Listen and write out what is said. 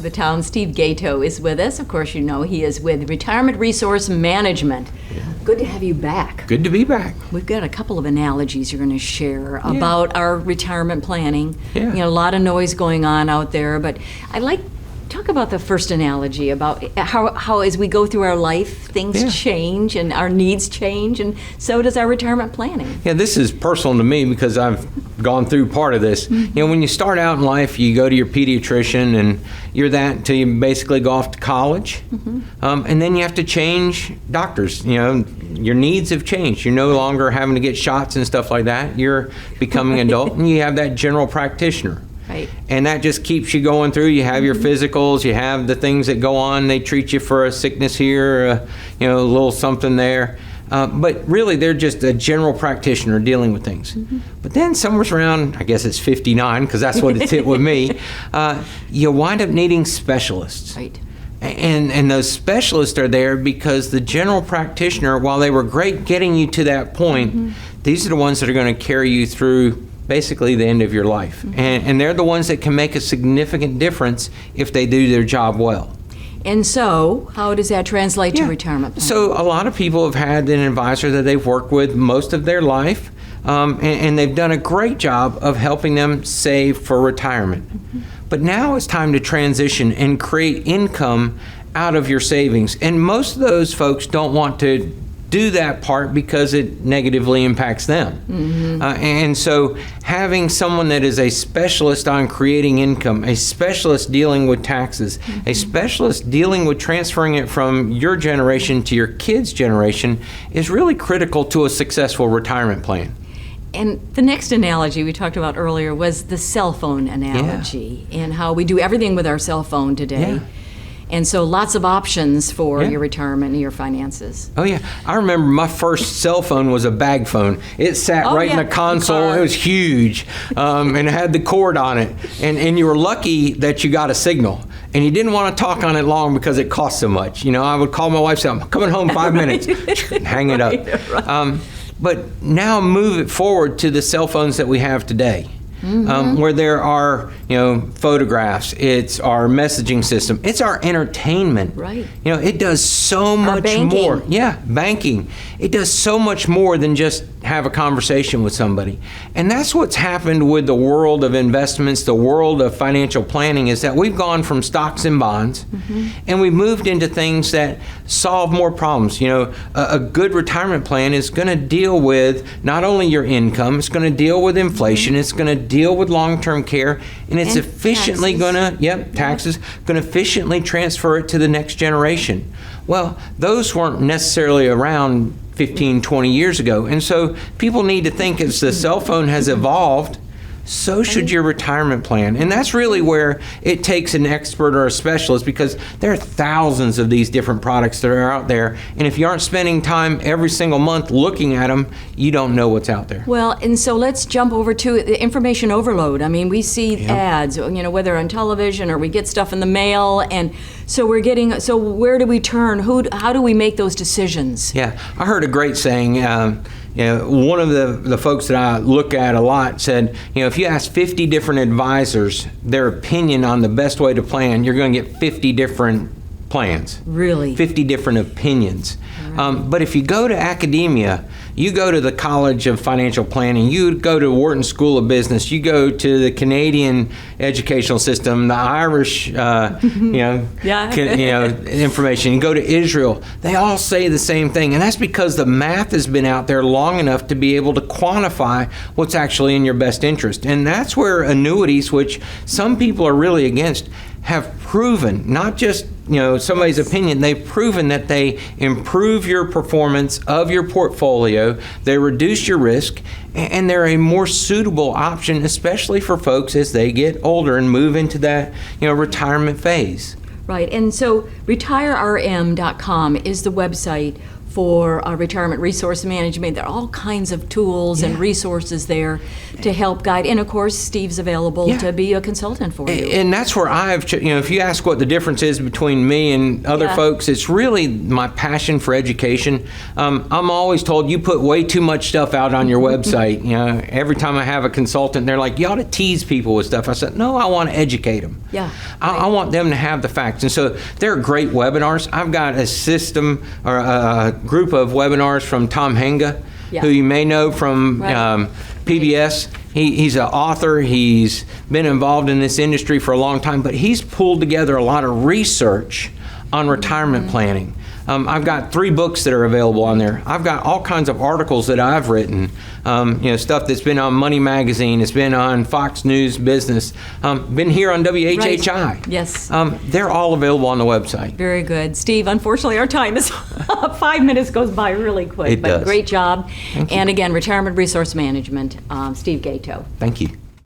to the town. Steve Gaito is with us. Of course, you know he is with Retirement Resource Management. Yeah. Good to have you back. Good to be back. We've got a couple of analogies you're going to share about our retirement planning. Yeah. You know, a lot of noise going on out there, but I'd like talk about the first analogy about how as we go through our life, things change and our needs change, and so does our retirement planning. Yeah, this is personal to me because I've gone through part of this. Mm-hmm. You know, when you start out in life, you go to your pediatrician and you're that until you basically go off to college. Mm-hmm. And then you have to change doctors. You know, your needs have changed. You're no longer having to get shots and stuff like that. You're becoming an adult and you have that general practitioner. Right. And that just keeps you going through. You have your physicals, you have the things that go on. They treat you for a sickness here, you know, a little something there. But really, they're just a general practitioner dealing with things. Mm-hmm. But then somewhere around, I guess it's 59, because that's what it's hit with me, you wind up needing specialists. Right. And those specialists are there because the general practitioner, while they were great getting you to that point, these are the ones that are going to carry you through basically the end of your life. Mm-hmm. And they're the ones that can make a significant difference if they do their job well. And so, how does that translate to retirement planning? So a lot of people have had an advisor that they've worked with most of their life, and they've done a great job of helping them save for retirement. Mm-hmm. But now it's time to transition and create income out of your savings. And most of those folks don't want to do that part because it negatively impacts them. Mm-hmm. And so having someone that is a specialist on creating income, a specialist dealing with taxes, a specialist dealing with transferring it from your generation to your kids' generation is really critical to a successful retirement plan. And the next analogy we talked about earlier was the cell phone analogy and how we do everything with our cell phone today. Yeah. And so lots of options for your retirement and your finances. Oh, yeah. I remember my first cell phone was a bag phone. It sat in the console. It was huge, and it had the cord on it. And you were lucky that you got a signal. And you didn't want to talk on it long because it cost so much. You know, I would call my wife and say, I'm coming home 5 minutes. Hang it up. Right. But now move it forward to the cell phones that we have today. Mm-hmm. Where there are, you know, photographs, it's our messaging system, it's our entertainment. Right. You know, it does so much more. Yeah, banking. It does so much more than just have a conversation with somebody. And that's what's happened with the world of investments, the world of financial planning, is that we've gone from stocks and bonds, and we've moved into things that solve more problems. You know, a good retirement plan is going to deal with not only your income, it's going to deal with inflation, it's going to deal with long-term care, and it's efficiently going to, taxes, going to efficiently transfer it to the next generation. Well, those weren't necessarily around 15, 20 years ago. And so people need to think as the cell phone has evolved, so should your retirement plan. And that's really where it takes an expert or a specialist, because there are thousands of these different products that are out there. And if you aren't spending time every single month looking at them, you don't know what's out there. Well, and so let's jump over to the information overload. I mean, we see ads, you know, whether on television or we get stuff in the mail. And so so where do we turn? How do we make those decisions? Yeah, I heard a great saying. You know, one of the folks that I look at a lot said, you know, if you ask 50 different advisors their opinion on the best way to plan, you're going to get 50 different plans. Really? 50 different opinions. Right. But if you go to academia, you go to the College of Financial Planning, you go to Wharton School of Business, you go to the Canadian educational system, the Irish, information, you go to Israel, they all say the same thing. And that's because the math has been out there long enough to be able to quantify what's actually in your best interest. And that's where annuities, which some people are really against, have proven, not just somebody's opinion, they've proven that they improve your performance of your portfolio, they reduce your risk, and they're a more suitable option, especially for folks as they get older and move into that retirement phase. Right, and so retirerm.com is the website for retirement resource management. There are all kinds of tools and resources there to help guide. And of course, Steve's available to be a consultant for you. And that's where if you ask what the difference is between me and other folks, it's really my passion for education. I'm always told, you put way too much stuff out on your website. Every time I have a consultant, they're like, you ought to tease people with stuff. I said, no, I want to educate them. Yeah. I want them to have the facts. And so there are great webinars. I've got a system or a group of webinars from Tom Henga, who you may know from PBS. He's an author. He's been involved in this industry for a long time, but he's pulled together a lot of research on retirement planning. I've got 3 books that are available on there. I've got all kinds of articles that I've written, stuff that's been on Money Magazine, it's been on Fox News Business, been here on WHHI. Right. Yes. They're all available on the website. Very good. Steve, unfortunately our time is up. 5 minutes goes by really quick. It does. Great job. Thank you. And again, Retirement Resource Management, Steve Gaito. Thank you.